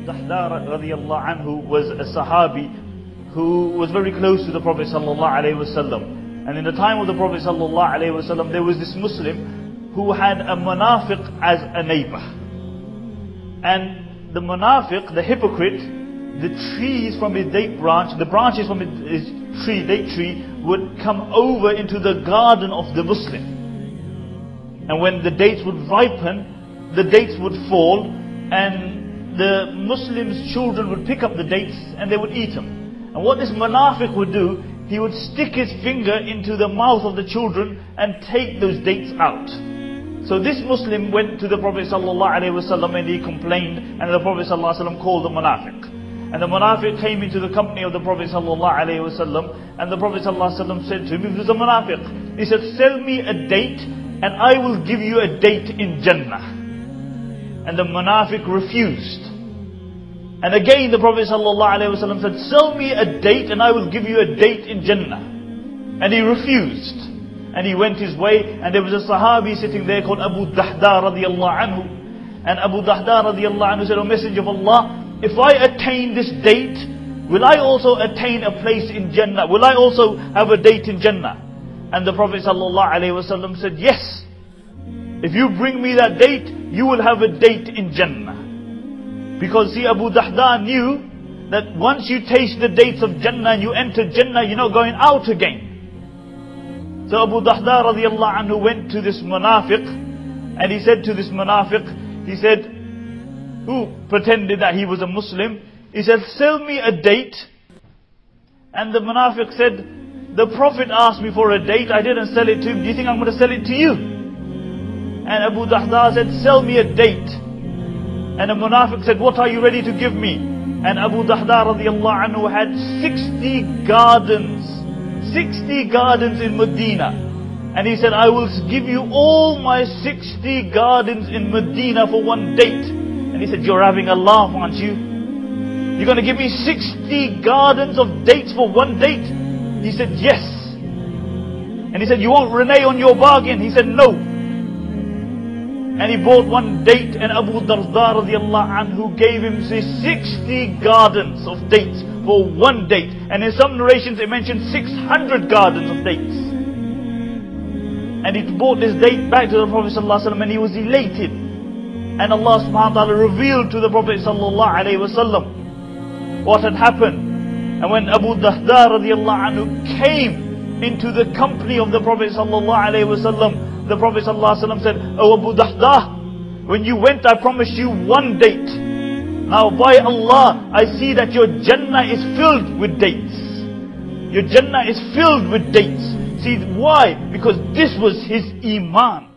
Dahda radiallahu anhu was a Sahabi who was very close to the Prophet sallallahu alaihi wasallam. And in the time of the Prophet sallallahu alaihi wasallam, there was this Muslim who had a munafiq as a neighbor. And the munafiq, the hypocrite, the trees from his date branch, the branches from his date tree would come over into the garden of the Muslim. And when the dates would ripen, the dates would fall, and the Muslims' children would pick up the dates and they would eat them. And what this munafiq would do, he would stick his finger into the mouth of the children and take those dates out. So this Muslim went to the Prophet ﷺ and he complained, and the Prophet ﷺ called the munafiq. And the munafiq came into the company of the Prophet ﷺ, and the Prophet ﷺ said to him, he was a munafiq. He said, sell me a date and I will give you a date in Jannah. And the munafiq refused. And again the Prophet ﷺ said, sell me a date and I will give you a date in Jannah. And he refused. And he went his way, and there was a Sahabi sitting there called Abu Dahda radiallahu anhu. And Abu Dahda radiallahu anhu said, O Messenger of Allah, if I attain this date, will I also attain a place in Jannah? Will I also have a date in Jannah? And the Prophet ﷺ said, yes. If you bring me that date, you will have a date in Jannah. Because see, Abu Dahda knew that once you taste the dates of Jannah and you enter Jannah, you're not going out again. So Abu Dahda radiallahu anhu went to this munafiq, and he said to this munafiq, he said, who pretended that he was a Muslim, he said, sell me a date. And the munafiq said, the Prophet asked me for a date, I didn't sell it to him, do you think I'm going to sell it to you? And Abu Dahda said, sell me a date. And the munafiq said, what are you ready to give me? And Abu Dahda radiallahu anhu had 60 gardens. 60 gardens in Medina. And he said, I will give you all my 60 gardens in Medina for one date. And he said, you're having a laugh, aren't you? You're going to give me 60 gardens of dates for one date? He said, yes. And he said, you won't renege on your bargain? He said, no. And he bought one date, and Abu Darda radiallahu anhu gave him 60 gardens of dates for one date. And in some narrations it mentioned 600 gardens of dates. And he brought this date back to the Prophet ﷺ, and he was elated. And Allah subhanahu wa ta'ala revealed to the Prophet ﷺ what had happened. And when Abu Dahda radiallahu anhu came into the company of the Prophet ﷺ, the Prophet ﷺ said, Oh Abu Dahda, when you went I promised you one date. Now by Allah, I see that your Jannah is filled with dates. Your Jannah is filled with dates. See why? Because this was his Iman.